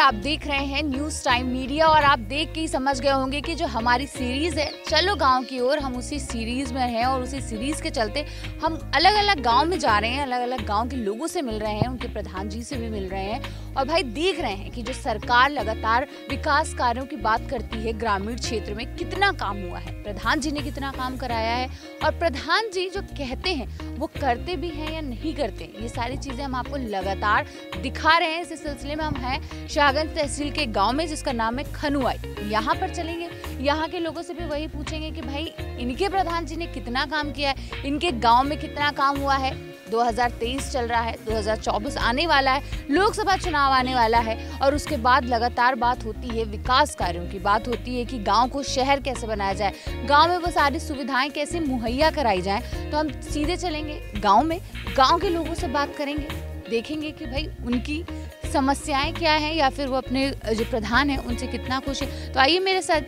आप देख रहे हैं न्यूज़ टाइम मीडिया और आप देख के ही समझ गए होंगे कि जो हमारी सीरीज़ है चलो गांव की ओर, हम उसी सीरीज़ में हैं और उसी सीरीज़ के चलते हम अलग अलग गांव में जा रहे हैं, अलग अलग गांव के लोगों से मिल रहे हैं, उनके प्रधान जी से भी मिल रहे हैं और भाई देख रहे हैं कि जो सरकार लगातार विकास कार्यों की बात करती है, ग्रामीण क्षेत्र में कितना काम हुआ है, प्रधान जी ने कितना काम कराया है और प्रधान जी जो कहते हैं वो करते भी हैं या नहीं करते, ये सारी चीज़ें हम आपको लगातार दिखा रहे हैं। इस सिलसिले में हम हैं शाहगंज तहसील के गांव में जिसका नाम है खनुआई। यहाँ पर चलेंगे, यहाँ के लोगों से भी वही पूछेंगे कि भाई इनके प्रधान जी ने कितना काम किया है, इनके गांव में कितना काम हुआ है। 2023 चल रहा है, 2024 आने वाला है, लोकसभा चुनाव आने वाला है और उसके बाद लगातार बात होती है विकास कार्यों की, बात होती है कि गांव को शहर कैसे बनाया जाए, गांव में वो सारी सुविधाएं कैसे मुहैया कराई जाएं। तो हम सीधे चलेंगे गांव में, गांव के लोगों से बात करेंगे, देखेंगे कि भाई उनकी समस्याएं क्या हैं या फिर वो अपने जो प्रधान हैं उनसे कितना खुश है। तो आइए मेरे साथ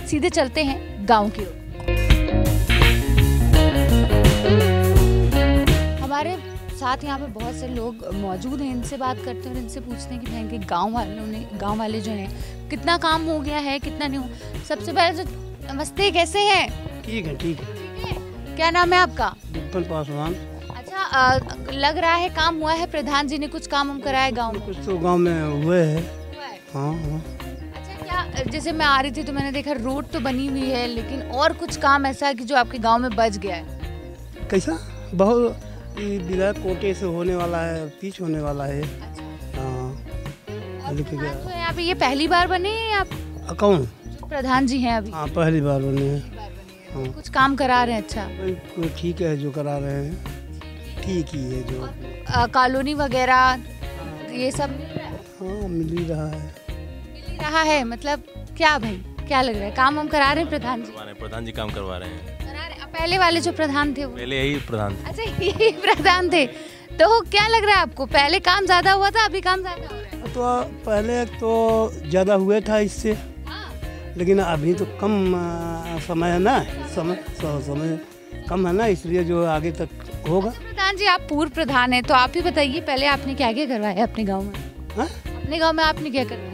सीधे चलते हैं गाँव की ओर। हमारे साथ यहाँ पे बहुत से लोग मौजूद हैं, इनसे बात करते हैं और इनसे पूछते हैं कि भाई इनके गांव वाले जो हैं कितना काम हो गया है, कितना नहीं हो। सबसे पहले तो नमस्ते, कैसे हैं? ठीक है। क्या नाम है आपका? विपिन पासवान। अच्छा, लग रहा है काम हुआ है, प्रधान जी ने कुछ काम हम कराया गाँव में? कुछ तो गाँव में हुए है। हाँ। अच्छा, क्या जैसे मैं आ रही थी तो मैंने देखा रोड तो बनी हुई है लेकिन और कुछ काम ऐसा है कि जो आपके गाँव में बच गया है? कैसा? बहुत विधायक कोटे से होने वाला है, पीछ होने वाला है। हाँ। तो यहाँ पे ये पहली बार बने हैं आप? कौन? प्रधान जी हैं अभी? हाँ, पहली बार बने हैं। हाँ। कुछ काम करा रहे हैं? अच्छा, कोई ठीक है जो करा रहे हैं, ठीक ही है जो कॉलोनी वगैरह ये सब मिल रहा है? हाँ, मिल ही रहा है। मतलब क्या भाई, क्या लग रहा है काम हम करा रहे हैं? प्रधान जी काम करवा रहे हैं। पहले वाले जो प्रधान थे वो? पहले यही प्रधान थे। अच्छा, यही प्रधान थे। तो क्या लग रहा है आपको, पहले काम ज्यादा हुआ था अभी काम ज्यादा हो रहा है? तो पहले तो ज्यादा हुआ था इससे, लेकिन अभी तो कम समय है ना, समय कम है ना, इसलिए जो आगे तक होगा। प्रधान जी आप पूर्व प्रधान हैं तो आप ही बताइए पहले आपने क्या क्या करवाया अपने गाँव में? अपने गाँव में आपने क्या करवाया,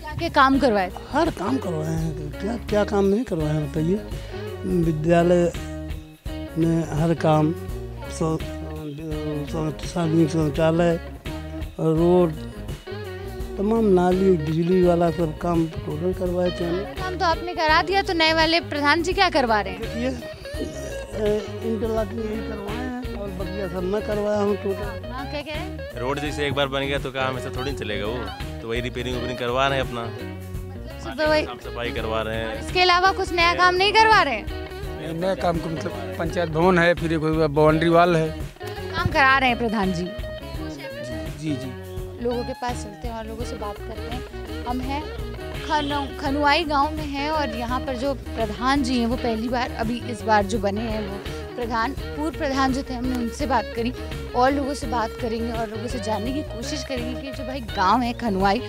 क्या क्या काम करवाए? हर काम करवाए हैं, क्या काम नहीं करवाए हैं बताइए। विद्यालय में हर काम, सार्वजनिक शौचालय, रोड, तमाम नाली, बिजली वाला सब काम टोटल करवाए थे। काम तो आपने करा दिया, तो नए वाले प्रधान जी क्या करवा रहे हैं? इंटरलॉकिंग यही करवाए हैं और बढ़िया सब मैं करवाया हूँ टोटल। हाँ, क्या कह रहे हैं? रोड जैसे एक बार बन गया तो काम ऐसा थोड़ी चलेगा, वो तो वही रिपेयरिंग करवा रहे हैं, अपना साफ सफाई करवा रहे हैं। इसके अलावा कुछ नया काम नहीं करवा रहे हैं? नया काम को मतलब पंचायत भवन है, फिर एक बाउंड्री वाल है, काम करा रहे हैं प्रधान जी। जी। लोगों के पास चलते हैं और लोगों से बात करते हैं। हम हैं खनुआई गांव में हैं और यहाँ पर जो प्रधान जी हैं वो पहली बार, अभी इस बार जो बने हैं वो प्रधान, पूर्व प्रधान जो थे, हमने उनसे बात करी और लोगों से बात करेंगे और लोगों से जानने की कोशिश करेंगे कि जो भाई गाँव है खनुआई,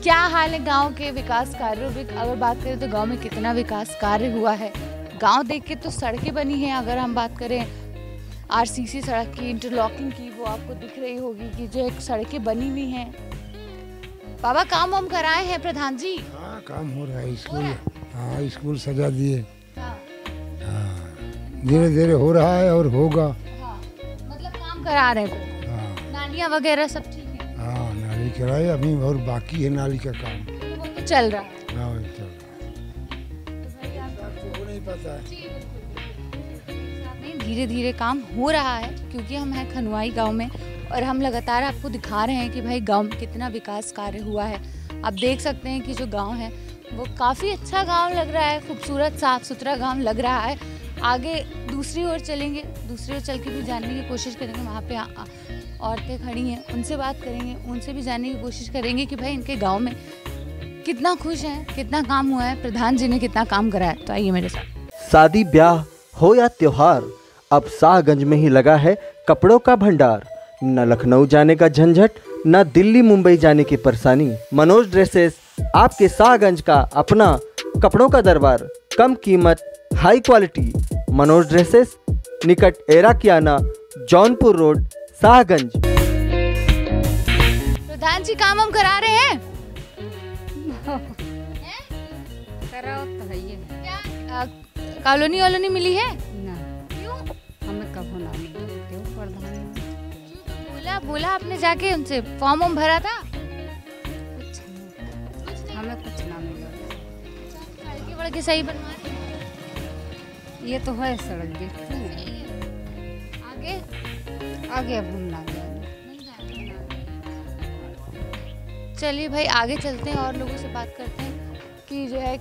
क्या हाल है गांव के विकास कार्यों में। अगर बात करें तो गांव में कितना विकास कार्य हुआ है, गांव देख के तो सड़कें बनी हैं। अगर हम बात करें आरसीसी सड़क की, इंटरलॉकिंग की, वो आपको दिख रही होगी कि जो एक सड़कें बनी हुई हैं। बाबा काम हम कराए हैं प्रधान जी? हाँ, काम हो रहा है। स्कूल, हाँ, स्कूल सजा दिए। हाँ, धीरे धीरे हो रहा है और होगा। हाँ, मतलब काम करा रहे हैं। हाँ, नालियाँ वगैरह सब ठीक है? हाँ, नाली कराए, अभी और बाकी है नाली का काम। तो चल रहा है? हाँ, चल रहा है। धीरे धीरे काम हो रहा है क्योंकि हम हैं खनुआई गांव में और हम लगातार आपको दिखा रहे हैं कि भाई गांव में कितना विकास कार्य हुआ है। आप देख सकते हैं कि जो गांव है वो काफ़ी अच्छा गांव लग रहा है, खूबसूरत साफ सुथरा गांव लग रहा है। आगे दूसरी ओर चलेंगे, दूसरी ओर चल के भी जानने की कोशिश करेंगे। वहाँ पे औरतें खड़ी हैं, उनसे बात करेंगे, उनसे भी जानने की कोशिश करेंगे कि भाई इनके गाँव में कितना खुश हैं, कितना काम हुआ है, प्रधान जी ने कितना काम कराया। तो आइए मेरे साथ। शादी ब्याह हो या त्योहार, अब शाहगंज में ही लगा है कपड़ों का भंडार। न लखनऊ जाने का झंझट, न दिल्ली मुंबई जाने की परेशानी। मनोज ड्रेसेस आपके शाहगंज का अपना कपड़ों का दरबार। कम कीमत, हाई क्वालिटी। मनोज ड्रेसेस, निकट एरा कियाना, जौनपुर रोड, शाहगंज। प्रधान जी काम हम करा रहे हैं? कॉलोनी वालोनी मिली है? ना, क्यों? हमें कभू ना मिले। क्यों प्रधान? बोला आपने जाके उनसे फॉर्म वॉर्म भरा था? कुछ नहीं, हमें कुछ ना मिला। सड़कें वड़कें सही बनवा रहे? ये तो है सड़क देखते हैं। आगे आगे अब हम ना जाए। चलिए भाई आगे चलते हैं और लोगों से बात करते हैं कि जो है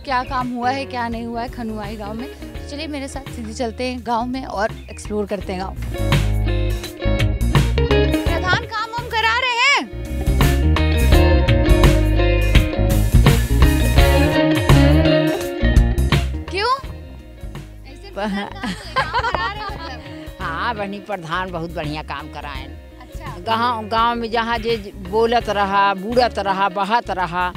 क्या काम हुआ है क्या नहीं हुआ है खनुआई गांव में। तो चलिए मेरे साथ सीधे चलते हैं गांव में और एक्सप्लोर करते हैं गांव। प्रधान काम हम करा रहे हैं? क्यों ऐसे काम करा रहे हैं मतलब? हाँ बनी प्रधान बहुत बढ़िया काम कराए। अच्छा गांव में जहाँ जे बोलत रहा, बूढ़त रहा, बहत रहा,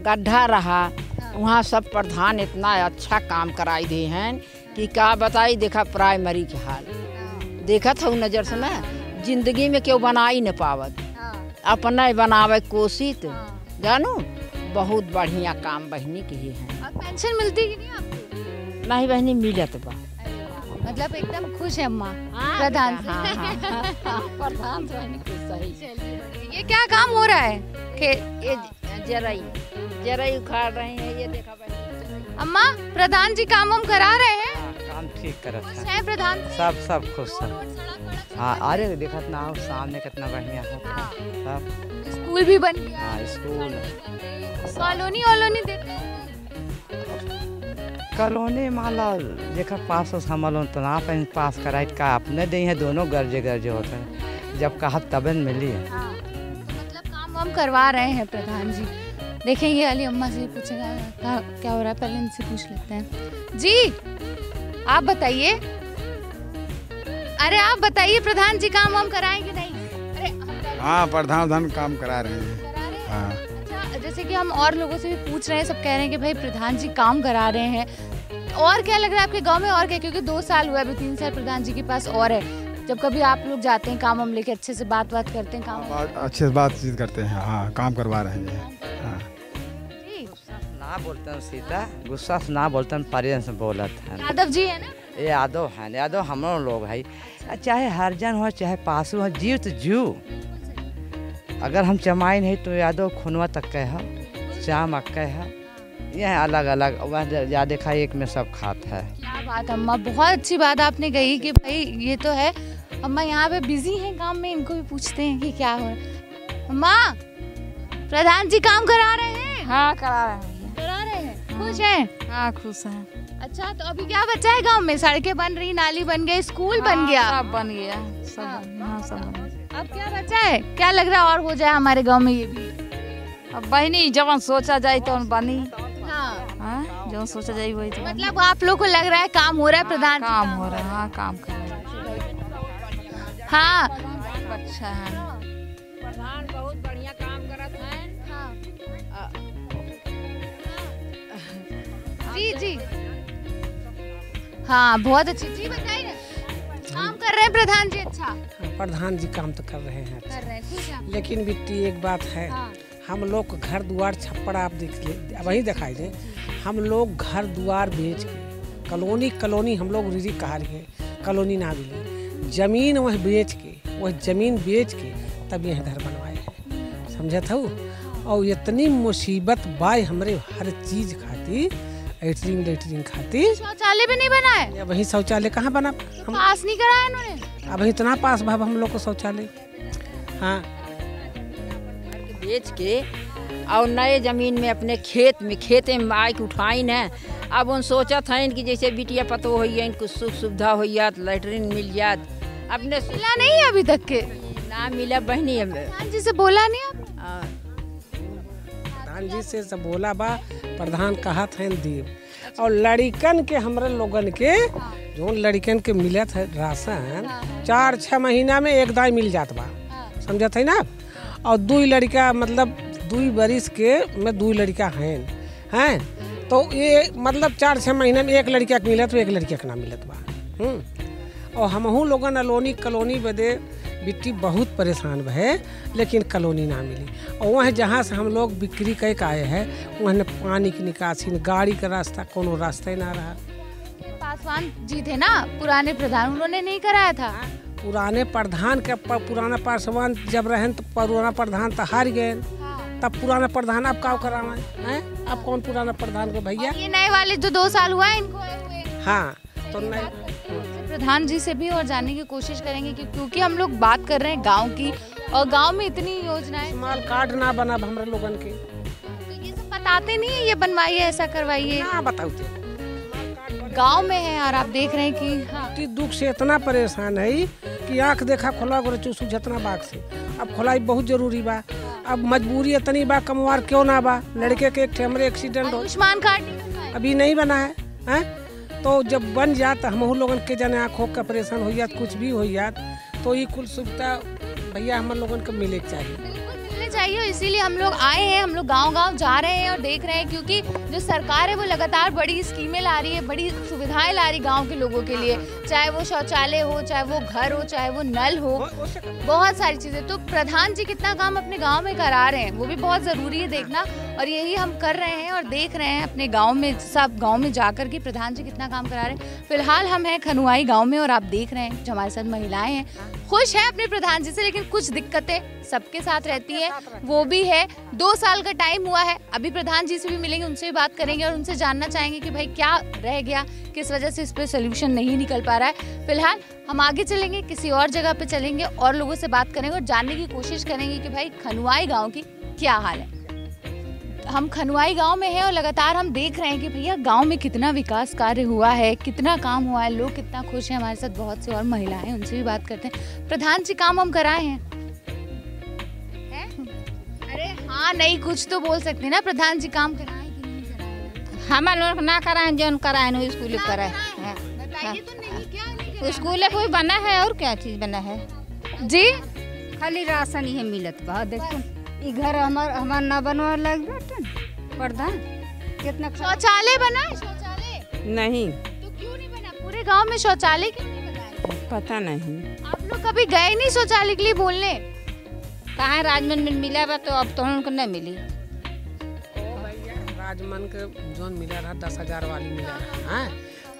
गड्ढा रहा, वहाँ सब प्रधान इतना अच्छा काम कराई दे हैं कि क्या बताई। देखा प्राइमरी के हाल देखा था नजर से ना, जिंदगी में क्यों बना ही न पावत, अपना बनावे कोशिश जानू। बहुत बढ़िया काम बहनी की है। और पेंशन मिलती कि नहीं आपको? नहीं बहनी मिलत बा। मतलब एकदम खुश है अम्मा प्रधान से। प्रधान से बहनी खुश सही। ये क्या काम हो रहा है? ये जराई उखाड़ रहे हैं, ये देखा बहनी। अम्मा प्रधान जी काम हम करा रहे हैं? काम ठीक करत खुश है हैं प्रधान जी? सब खुश है। हाँ अरे देखत ना हो सामने कितना बढ़िया है सब। स्कूल भी बन गया। हाँ स्कूल कॉलोनी वॉलोनी देते हैं? कॉलोनी माला देखा पास हमारे तना पास कराए का अपने दे हैं, दोनों गर्जे होते हैं। जब कहा तबन मिली है। मतलब काम हम करवा रहे हैं प्रधान जी। देखें ये वाली अम्मा से पूछेगा क्या हो रहा है, पहले इनसे पूछ लेते हैं। जी आप बताइए। अरे आप बताइए प्रधान जी काम हम कराएं कि नहीं? अरे हाँ प्रधान काम करा रहे हैं। करा रहे हैं? हाँ अच्छा जैसे कि हम और लोगों से भी पूछ रहे हैं, सब कह रहे हैं कि भाई प्रधान जी काम करा रहे हैं। और क्या लग रहा है आपके गांव में और क्या? क्योंकि 2 साल हुआ, अभी 3 साल प्रधान जी के पास और है। जब कभी आप लोग जाते हैं काम हम लेके अच्छे से बात करते हैं, काम अच्छे से बातचीत करते हैं। हाँ काम करवा रहे हैं। हाँ ना बोलते हैं सीता, गुस्सा से ना बोलते हैं, प्रेम से बोलत है। यादव जी है ना? ये यादव है, यादव हम लोग है। चाहे हरिजन हो चाहे पासू हो, जीव तो जीव। अगर हम चमाइन है तो यादव खुनवा तक के है, श्याम अक्के है, ये अलग अलग। वह या देखा एक में सब खात है। क्या बात अम्मा, बहुत अच्छी बात आपने कही कि भाई ये तो है। अम्मा यहाँ पे बिजी हैं काम में, इनको भी पूछते हैं कि क्या हो रहा है। अम्मा प्रधान जी काम करा रहे हैं? हाँ करा रहे हैं। खुश हैं? हाँ खुश हैं। अच्छा तो अभी क्या बचा है गांव में? सड़कें बन रही, नाली बन गई, स्कूल बन गया, सब बन गया, सब बन गया। अब क्या बचा है? क्या लग रहा है और हो जाए हमारे गांव में ये भी? अब बहनी जब सोचा जाए तो बनी। हाँ जो सोचा जाए वही तो। मतलब आप लोग को लग रहा है काम हो रहा है प्रधान? काम हो रहा है। हाँ काम कर रहे हैं। हाँ अच्छा है प्रधान बहुत बढ़िया काम करत है। जी हाँ बहुत अच्छी। जी बताइए ना, काम कर रहे हैं प्रधान जी? अच्छा प्रधान जी काम तो कर रहे हैं, कर रहे हैं, खुश हैं? लेकिन बिट्टी एक बात है। हाँ। हम लोग घर द्वार छप्पड़ आप देखिए वही दिखाई दे। हम लोग घर द्वार बेच के कॉलोनी हम लोग रिजी कहा रहे कॉलोनी ना मिली, जमीन वह जमीन बेच के तब यह घर बनवाए हैं, समझे था। और इतनी मुसीबत बाई हमरे हर चीज खाती, लेटरिंग खाती। शौचालय भी नहीं बना है? वही शौचालय कहाँ बना? हम पास नहीं कराया इन्होंने? अब इतना पास भाव हम लोग को शौचालय। हाँ बेच के और नए जमीन में अपने खेत में आय के उठाई न। अब उन सोचा था कि जैसे बिटिया पतो हो इनको सुख सुविधा हो जात, लैटरिन मिल जात। अपने मिला नहीं है अभी तक के? ना मिला बहनी। प्रधान जी से बोला नहीं आप? प्रधान जी से सब बोला बा, प्रधान कहा था देव। और लड़िकन के हमरे लोगन के जो लड़िकन के मिलत है राशन 4-6 महीना में एक दाई मिल जात बा, समझत है ना। और 2 लड़का मतलब 2 बरिस के में 2 लड़का हैं तो ये मतलब 4-6 महीने में एक लड़का के मिलत, एक लड़का के ना मिलत बा। और हमहू लोगन अलोनी कॉलोनी बदे बिट्टी बहुत परेशान भे, लेकिन कॉलोनी ना मिली। और वहाँ जहाँ से हम लोग बिक्री करके आए हैं, वहाँ पानी की निकासी, गाड़ी का रास्ता, कोनो रास्ता ही ना रहा। पासवान जी थे ना पुराने प्रधान, उन्होंने नहीं कराया था। पुराने प्रधान के पुराना पासवान जब रहे तो पुराना प्रधान तो हार गए, तब पुराना प्रधान अब का करावा है? अब कौन पुराना प्रधान को भैया? ये नए वाले जो 2 साल हुआ है इनको हुए। हाँ, तो नहीं प्रधान जी से भी और जानने की कोशिश करेंगे क्योंकि हम लोग बात कर रहे हैं गांव की, और गांव में इतनी योजनाएं, स्मॉल कार्ड ना बना हमारे लोगन के, तो ये सब बताते नहीं है, ये बनवाइए, ऐसा करवाइए, ना बताओ। गांव में है और आप देख रहे हैं कि हाँ, दुख से इतना परेशान है कि आँख देखा खोला गोरे चूसू जितना बाग से। अब खोलाई बहुत जरूरी बा, अब मजबूरी इतनी बा, कमवार क्यों ना बा। लड़के के एक हमरे एक्सीडेंट हो, आयुष्मान कार्ड अभी नहीं बना है, तो जब बन जात हम लोगन के जाने आँखों का ऑपरेशन हो जात, कुछ भी हो जात, तो ये कुल सुविधा भैया हम लोगन को मिले चाहिए। इसीलिए हम लोग आए हैं, हम लोग गांव-गांव जा रहे हैं और देख रहे हैं, क्योंकि जो सरकार है वो लगातार बड़ी स्कीमें ला रही है, बड़ी सुविधाएं ला रही गांव के लोगों के लिए, चाहे वो शौचालय हो, चाहे वो घर हो, चाहे वो नल हो, बहुत सारी चीजें। तो प्रधान जी कितना काम अपने गांव में करा रहे हैं, वो भी बहुत जरूरी है देखना, और यही हम कर रहे हैं और देख रहे हैं अपने गाँव में, सब गाँव में जाकर के प्रधान जी कितना काम करा रहे हैं। फिलहाल हम हैं खनुआई गाँव में और आप देख रहे हैं जो हमारे साथ महिलाएं हैं, खुश है अपने प्रधान जी से, लेकिन कुछ दिक्कतें सबके साथ रहती है, वो भी है। 2 साल का टाइम हुआ है, अभी प्रधान जी से भी मिलेंगे, उनसे भी बात करेंगे और उनसे जानना चाहेंगे कि भाई क्या रह गया, किस वजह से इस पे सोल्यूशन नहीं निकल पा रहा है। फिलहाल हम आगे चलेंगे, किसी और जगह पे चलेंगे और लोगों से बात करेंगे और जानने की कोशिश करेंगे कि भाई खनुआई गाँव की क्या हाल है। हम खनुआई गांव में हैं और लगातार हम देख रहे हैं कि भैया गांव में कितना विकास कार्य हुआ है, कितना काम हुआ है, लोग कितना खुश हैं। हमारे साथ बहुत सी और महिलाएं हैं, उनसे भी बात करते हैं। प्रधान जी काम हम कराए हैं? अरे हाँ, नहीं कुछ तो बोल सकते हैं ना, प्रधान जी काम कराए कि नहीं कराए? हम लोग ना कराए, जो कराए ना स्कूल कराए। बताइए तो नहीं, क्या नहीं स्कूल कोई बना है और क्या चीज बना है जी? खाली राशन ही मिलत बा। देखो ये घर हमार ना बनवा लग प्रधान, कितना शौचालय बना है? शौचालय नहीं, तो क्यों नहीं बना? पूरे गांव में शौचालय क्यों नहीं बना? पता नहीं। आप लोग कभी गए नहीं शौचालय के लिए बोलने? कहाँ राजमन में मिला बा, तो अब तो उनको नहीं मिली। राजमन के जोन मिला रहा 10,000 वाली मिला रहा,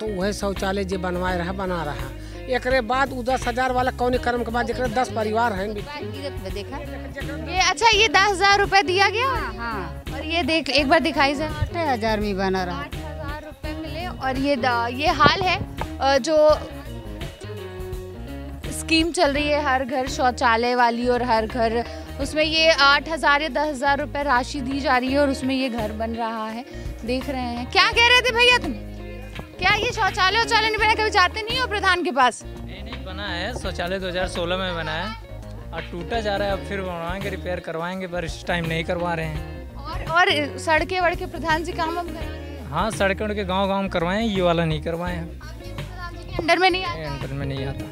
तो वह शौचालय जो बनवा रहा बना रहा। एक बाद 10,000 वाला कौन कर्म के बाद 10 परिवार हैं। देखा ये अच्छा, ये 10,000 रुपए दिया गया? हाँ, और ये देख एक बार दिखाई सर, 8,000 में बना रहा। 8,000 रुपए मिले और ये हाल है जो स्कीम चल रही है हर घर शौचालय वाली, और हर घर उसमें ये 8,000 या 10,000 रुपए राशि दी जा रही है और उसमें ये घर बन रहा है। देख रहे हैं, क्या कह रहे थे भैया तुम? क्या ये शौचालय नहीं बना? कभी जाते नहीं हो प्रधान के पास? नहीं बना है, शौचालय 2016 में बना है और टूटा जा रहा है, अब फिर बनवाएंगे, रिपेयर करवाएंगे, पर इस टाइम नहीं करवा रहे हैं। और सड़कें वड़के प्रधान जी काम हम कराएंगे? हाँ, सड़कें वड़के गाँव करवाएं, ये वाला नहीं करवाए हैं। अंडर में नहीं आता? अंडर में नहीं आता।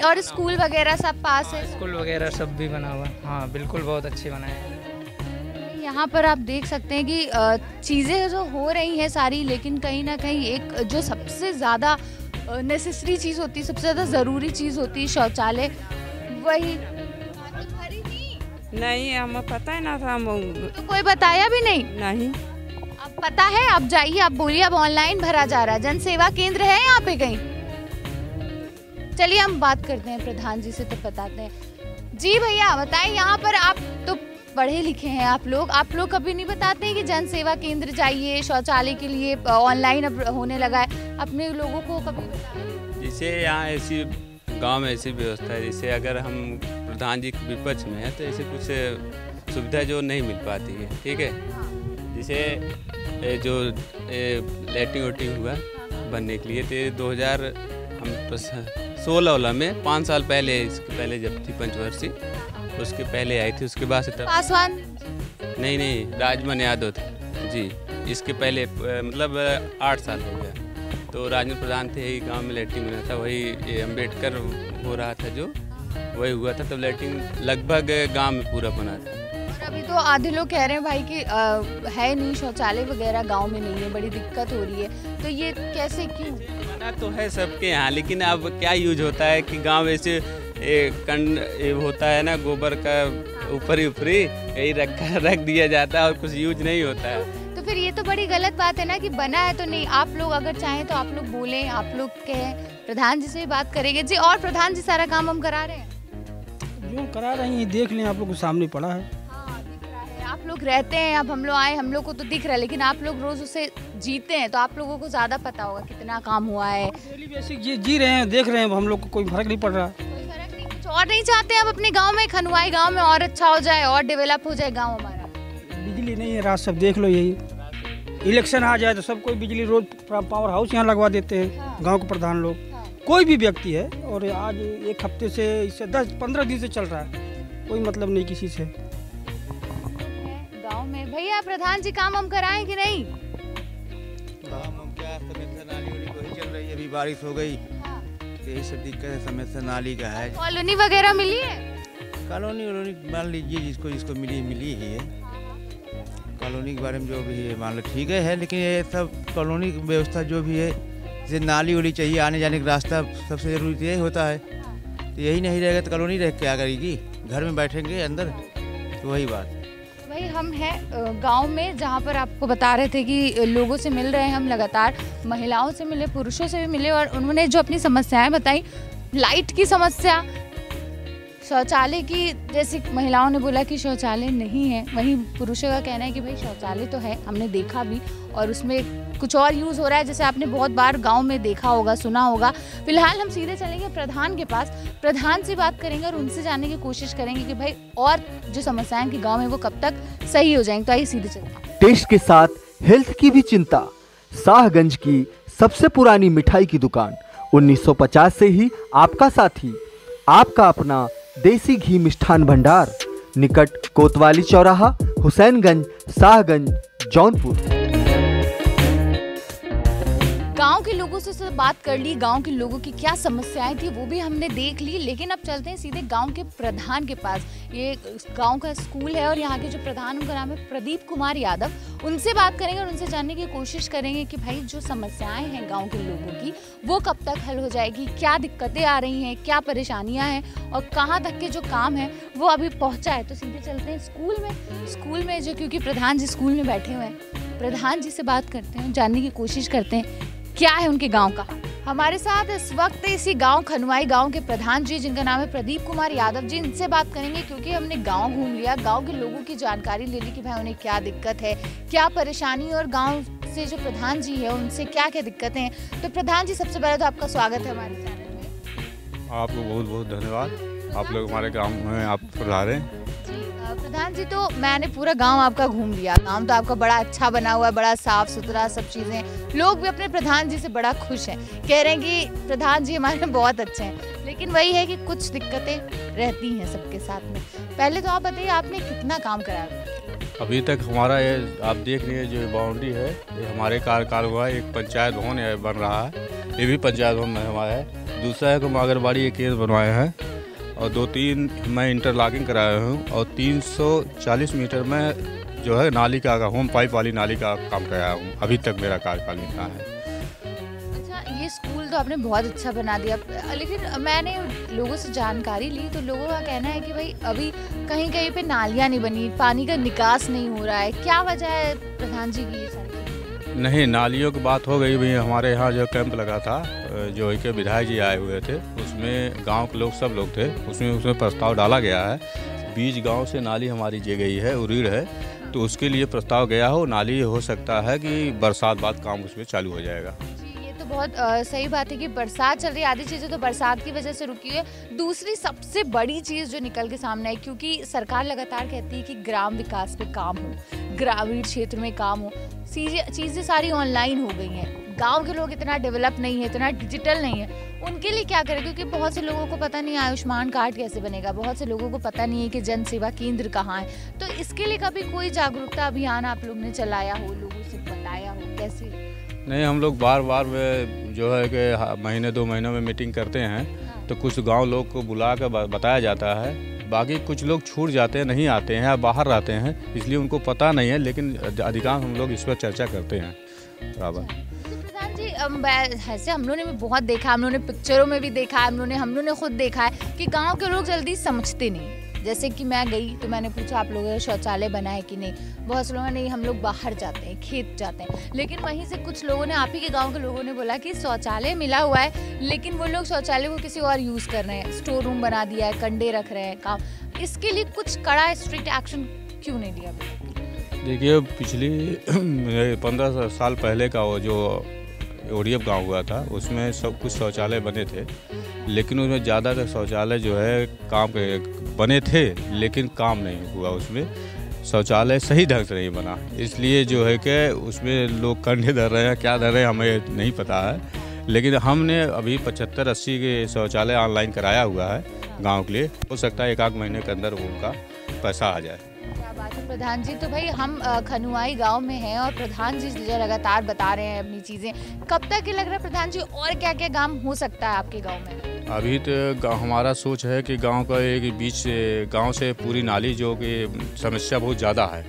और स्कूल वगैरह सब पास है? स्कूल वगैरह सब भी बना हुआ, हाँ बिल्कुल, बहुत अच्छे बनाए हैं। यहाँ पर आप देख सकते हैं कि चीज़ें जो हो रही हैं सारी, लेकिन कहीं ना कहीं एक जो सबसे ज़्यादा नेसेसरी चीज़ होती है, सबसे ज़्यादा ज़रूरी चीज़ होती है शौचालय, वही नहीं, हमें पता ही ना था। तो कोई बताया भी नहीं? नहीं। अब पता है, आप जाइए, आप बोलिए, अब ऑनलाइन भरा जा रहा है। जन सेवा केंद्र है यहाँ पे कहीं? चलिए हम बात करते हैं प्रधान जी से, तो बताते हैं। जी भैया बताइए, यहाँ पर आप तो पढ़े लिखे हैं आप लोग कभी नहीं बताते हैं कि जन सेवा केंद्र जाइए, शौचालय के लिए ऑनलाइन अब होने लगा है, अपने लोगों को कभी बताएं? जैसे यहाँ ऐसी गांव में ऐसी व्यवस्था है, जैसे अगर हम प्रधान जी के विपक्ष में है तो ऐसे कुछ सुविधा जो नहीं मिल पाती है, ठीक है। जैसे जो लैट्रिन वेट्रिन हुआ बनने के लिए, तो 2016 में 5 साल पहले, इसके पहले जब थी पंचवर्षीय, उसके पहले आई थी, उसके बाद से तब पासवान नहीं राजमन यादव थे जी। इसके पहले मतलब 8 साल हो गया, तो राजमन प्रधान थे, यही गांव में लैट्रिन बना था, वही अम्बेडकर हो रहा था जो, वही हुआ था, तब लैट्रिन लगभग गांव में पूरा बना था। अभी तो आधे लोग कह रहे हैं भाई कि है नहीं, शौचालय वगैरह गांव में नहीं है, बड़ी दिक्कत हो रही है, तो ये कैसे, क्यों? बना तो है सबके यहाँ, लेकिन अब क्या यूज होता है कि गांव ऐसे ये होता है ना गोबर का ऊपरी यही रख दिया जाता है और कुछ यूज नहीं होता है। तो फिर ये तो बड़ी गलत बात है ना कि बना है तो नहीं। आप लोग अगर चाहें तो आप लोग बोलें, आप लोग कहें, प्रधान जी से बात करेंगे जी। और प्रधान जी सारा काम हम करा रहे हैं, जो करा रही हैं देख लें, आप लोग को सामने पड़ा है। हाँ दिख रहा है, आप लोग रहते हैं, अब हम लोग आए, हम लोग को तो दिख रहा है, लेकिन आप लोग रोज उसे जीते हैं तो आप लोगों को ज्यादा पता होगा कितना काम हुआ है। डेली बेसिक जी रहे हैं, देख रहे हैं, हम लोग को कोई फर्क नहीं पड़ रहा। कोई फर्क नहीं, कुछ और नहीं चाहते अब अपने गाँव में, खनुआई गाँव में और अच्छा हो जाए और डेवलप हो जाए गाँव हमारा। बिजली नहीं है, रात सब देख लो, यही इलेक्शन आ जाए तो सब कोई बिजली रोज पावर हाउस यहाँ लगवा देते हैं। गांव के प्रधान लोग, कोई भी व्यक्ति है, और आज एक हफ्ते से, इससे 10-15 दिन से चल रहा है, कोई मतलब नहीं किसी से। गांव में भैया प्रधान जी काम हम कराएं कि नहीं? काम हम क्या, समय से नाली वाली वही चल रही है, अभी बारिश हो गई, यही सब दिक्कत है, समय से नाली का है। कॉलोनी वगैरह मिली है? कॉलोनी मान लीजिए जिसको मिली ही है। कॉलोनी के बारे में जो भी है मान लो ठीक है, लेकिन ये सब कॉलोनी की व्यवस्था जो भी है, जैसे नाली वाली चाहिए, आने जाने का रास्ता सबसे ज़रूरी तो यही होता है। तो यही नहीं रहेगा तो कॉलोनी रह क्या करेगी, घर में बैठेंगे अंदर, तो वही बात। भाई हम हैं गांव में, जहां पर आपको बता रहे थे कि लोगों से मिल रहे हैं हम लगातार, महिलाओं से मिले, पुरुषों से भी मिले, और उन्होंने जो अपनी समस्याएं बताई, लाइट की समस्या, शौचालय की, जैसे महिलाओं ने बोला कि शौचालय नहीं है, वहीं पुरुषों का कहना है कि भाई शौचालय तो है, हमने देखा भी, और उसमें कुछ और यूज़ हो रहा है, जैसे आपने बहुत बार गांव में देखा होगा, सुना होगा। फिलहाल हम सीधे चलेंगे प्रधान के पास, प्रधान से बात करेंगे और उनसे जानने की कोशिश करेंगे कि भाई और जो समस्याएं कि गाँव में वो कब तक सही हो जाएंगे। तो आइए सीधे चलते। टेस्ट के साथ हेल्थ की भी चिंता। शाहगंज की सबसे पुरानी मिठाई की दुकान, 1950 से ही आपका साथी, आपका अपना देसी घी मिष्ठान भंडार, निकट कोतवाली चौराहा, हुसैनगंज, शाहगंज, जौनपुर। गांव के लोगों से बात कर ली, गांव के लोगों की क्या समस्याएं थी वो भी हमने देख ली, लेकिन अब चलते हैं सीधे गांव के प्रधान के पास। ये गांव का स्कूल है और यहाँ के जो प्रधान, उनका नाम है प्रदीप कुमार यादव। उनसे बात करेंगे और उनसे जानने की कोशिश करेंगे कि भाई जो समस्याएं हैं गांव के लोगों की वो कब तक हल हो जाएगी, क्या दिक्कतें आ रही हैं, क्या परेशानियां हैं और कहाँ तक के जो काम है वो अभी पहुँचा है। तो सीधे चलते हैं स्कूल में जो, क्योंकि प्रधान जी स्कूल में बैठे हुए हैं, प्रधान जी से बात करते हैं, जानने की कोशिश करते हैं क्या है उनके गांव का। हमारे साथ इस वक्त इसी गांव खनुआई गांव के प्रधान जी, जिनका नाम है प्रदीप कुमार यादव जी, इनसे बात करेंगे क्योंकि हमने गांव घूम लिया, गांव के लोगों की जानकारी ले ली कि भाई उन्हें क्या दिक्कत है, क्या परेशानी, और गांव से जो प्रधान जी है उनसे क्या क्या दिक्कतें हैं। तो प्रधान जी सबसे पहले तो आपका स्वागत है हमारे चैनल में। आपको बहुत बहुत धन्यवाद, आप लोग हमारे गाँव में आप पधारे। प्रधान जी, तो मैंने पूरा गांव आपका घूम लिया, गांव तो आपका बड़ा अच्छा बना हुआ है, बड़ा साफ सुथरा सब चीज़ें, लोग भी अपने प्रधान जी से बड़ा खुश हैं, कह रहे हैं कि प्रधान जी हमारे बहुत अच्छे हैं, लेकिन वही है कि कुछ दिक्कतें रहती हैं सबके साथ में। पहले तो आप बताइए आपने कितना काम कराया? अभी तक हमारा ये आप देख रहे हैं जो बाउंड्री है, ये हमारे कार्यकाल हुआ है। एक पंचायत भवन बन रहा है, ये भी पंचायत भवन में हमारा है। दूसरा है कि आंगनबाड़ी एक केंद्र बनवाए हैं, और 2-3 मैं इंटरलॉकिंग कराया हूँ, और 340 मीटर में जो है नाली का होम पाइप वाली नाली का काम कराया हूँ। अभी तक मेरा कार्यकाल इतना है। अच्छा, ये स्कूल तो आपने बहुत अच्छा बना दिया, लेकिन मैंने लोगों से जानकारी ली तो लोगों का कहना है कि भाई अभी कहीं कहीं पे नालियाँ नहीं बनी, पानी का निकास नहीं हो रहा है, क्या वजह है प्रधान जी की? नहीं, नालियों की बात हो गई। भाई हमारे यहाँ जो कैंप लगा था, जो एक विधायक जी आए हुए थे, उसमें गांव के लोग सब लोग थे, उसमें प्रस्ताव डाला गया है, बीच गांव से नाली हमारी जी गई है, उरीड़ है, तो उसके लिए प्रस्ताव गया हो, नाली हो सकता है कि बरसात बाद काम उसमें चालू हो जाएगा। तो बहुत सही बात है कि बरसात चल रही है, आधी चीज़ें तो बरसात की वजह से रुकी है। दूसरी सबसे बड़ी चीज़ जो निकल के सामने है, क्योंकि सरकार लगातार कहती है कि ग्राम विकास पे काम हो, ग्रामीण क्षेत्र में काम हो, चीज़ें सारी ऑनलाइन हो गई हैं, गांव के लोग इतना डेवलप नहीं है, इतना डिजिटल नहीं है, उनके लिए क्या करें? क्योंकि बहुत से लोगों को पता नहीं आयुष्मान कार्ड कैसे बनेगा, बहुत से लोगों को पता नहीं है कि जन सेवा केंद्र कहाँ है। तो इसके लिए कभी कोई जागरूकता अभियान आप लोग ने चलाया हो, लोगों से बताया हो, कैसे? नहीं, हम लोग बार जो है कि महीने 2 महीनों में मीटिंग करते हैं, तो कुछ गांव लोग को बुला कर बताया जाता है, बाकी कुछ लोग छूट जाते हैं, नहीं आते हैं या बाहर रहते हैं, इसलिए उनको पता नहीं है, लेकिन अधिकांश हम लोग इस पर चर्चा करते हैं बराबर। प्रधान प्रधान जी ऐसे हम लोगों ने भी बहुत देखा, हम लोगों ने पिक्चरों में भी देखा है, हम लोगों ने खुद देखा है कि गांव के लोग जल्दी समझते नहीं। जैसे कि मैं गई तो मैंने पूछा आप लोगों ने शौचालय बना है कि नहीं, बहुत से लोगों ने हम लोग बाहर जाते हैं, खेत जाते हैं। लेकिन वहीं से कुछ लोगों ने, आप ही के गांव के लोगों ने बोला कि शौचालय मिला हुआ है लेकिन वो लोग शौचालय को किसी और यूज़ कर रहे हैं, स्टोर रूम बना दिया है, कंडे रख रहे हैं काम। इसके लिए कुछ कड़ा स्ट्रिक्ट एक्शन क्यों नहीं लिया? देखिए पिछली 15 साल पहले का वो जो ODF गांव हुआ था उसमें सब कुछ शौचालय बने थे, लेकिन उसमें ज़्यादातर शौचालय जो है काम के बने थे लेकिन काम नहीं हुआ, उसमें शौचालय सही ढंग से नहीं बना। इसलिए जो है कि उसमें लोग कंडे धर रहे हैं, क्या धर रहे हैं हमें नहीं पता है, लेकिन हमने अभी 75-80 के शौचालय ऑनलाइन कराया हुआ है गाँव के लिए। हो सकता है 1-8 महीने के अंदर उनका पैसा आ जाए। क्या बात है प्रधान जी। तो भाई हम खनुआई गांव में हैं और प्रधान जी जो लगातार बता रहे हैं अपनी चीज़ें, कब तक ये लग रहा है प्रधान जी और क्या क्या काम हो सकता है आपके गांव में? अभी तो हमारा सोच है कि गांव का एक बीच गांव से पूरी नाली जो कि समस्या बहुत ज़्यादा है,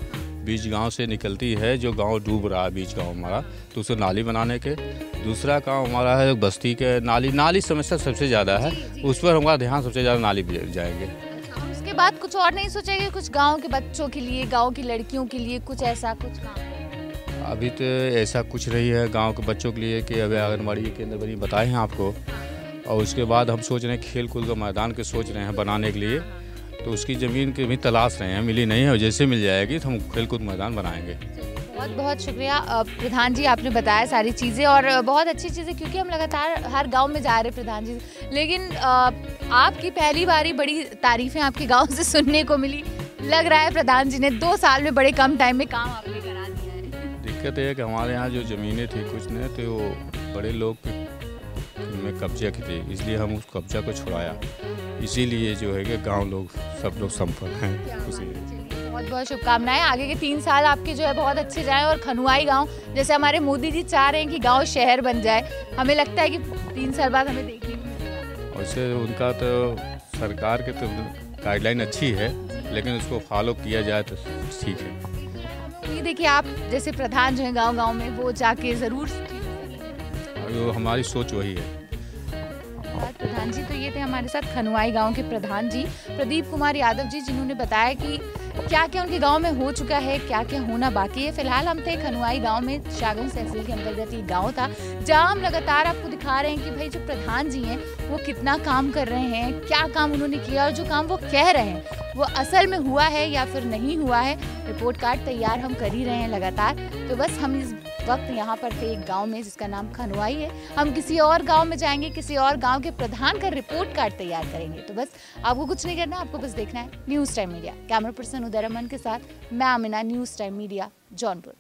बीच गांव से निकलती है, जो गांव डूब रहा है बीच गांव हमारा, तो उसे नाली बनाने के। दूसरा काम हमारा है बस्ती के नाली समस्या सबसे ज़्यादा है, उस पर हमारा ध्यान सबसे ज़्यादा नाली जाएंगे। उसके बाद कुछ और नहीं सोचेंगे, कुछ गांव के बच्चों के लिए, गांव की लड़कियों के लिए कुछ ऐसा कुछ काम? अभी तो ऐसा कुछ रही है गांव के बच्चों के लिए कि अभी आंगनबाड़ी केंद्र बनी बताए हैं आपको, और उसके बाद हम सोच रहे हैं खेल कूद का मैदान के सोच रहे हैं बनाने के लिए, तो उसकी ज़मीन की भी तलाश रहे हैं, मिली नहीं है, और जैसे मिल जाएगी तो हम खेल कूद मैदान बनाएंगे। बहुत बहुत शुक्रिया प्रधान जी, आपने बताया सारी चीज़ें और बहुत अच्छी चीज़ें, क्योंकि हम लगातार हर गांव में जा रहे हैं प्रधान जी, लेकिन आपकी पहली बारी बड़ी तारीफ़ें आपके गांव से सुनने को मिली। लग रहा है प्रधान जी ने 2 साल में बड़े कम टाइम में काम आपने करा दिया है। दिक्कत है कि हमारे यहाँ जो ज़मीनें थी कुछ ने तो वो बड़े लोग में कब्जा की थी, इसलिए हम उस कब्जा को छुड़ाया, इसीलिए जो है कि गाँव लोग सब लोग संपन्न हैं, खुशी है। बहुत बहुत शुभकामनाएं, आगे के 3 साल आपके जो है बहुत अच्छे जाएं और खनुआई गांव जैसे हमारे मोदी जी चाह रहे हैं कि गांव शहर बन जाए, हमें लगता है कि 3 साल बाद हमें देखने को मिलेगा। वैसे उनका तो सरकार के तो गाइडलाइन अच्छी है, लेकिन उसको फॉलो किया जाए तो ठीक है। ये देखिए आप जैसे प्रधान जो है गाँव में वो जाके ज़रूर, वो हमारी सोच वही है। प्रधान जी तो ये थे हमारे साथ खनुआई गांव के प्रधान जी प्रदीप कुमार यादव जी, जिन्होंने बताया कि क्या क्या उनके गांव में हो चुका है, क्या क्या होना बाकी है। फिलहाल हम थे खनुआई गांव में, शाहगंज तहसील के अंतर्गत ये गांव था, जहां हम लगातार आपको दिखा रहे हैं कि भाई जो प्रधान जी हैं वो कितना काम कर रहे हैं, क्या काम उन्होंने किया और जो काम वो कह रहे हैं वो असल में हुआ है या फिर नहीं हुआ है। रिपोर्ट कार्ड तैयार हम कर ही रहे हैं लगातार। तो बस हम इस वक्त यहाँ पर थे एक गांव में जिसका नाम खनुआई है। हम किसी और गांव में जाएंगे, किसी और गांव के प्रधान का रिपोर्ट कार्ड तैयार करेंगे। तो बस आपको कुछ नहीं करना, आपको बस देखना है news time media. Camera person Uday Raman के साथ मैं Amina, news time media, Jaunpur.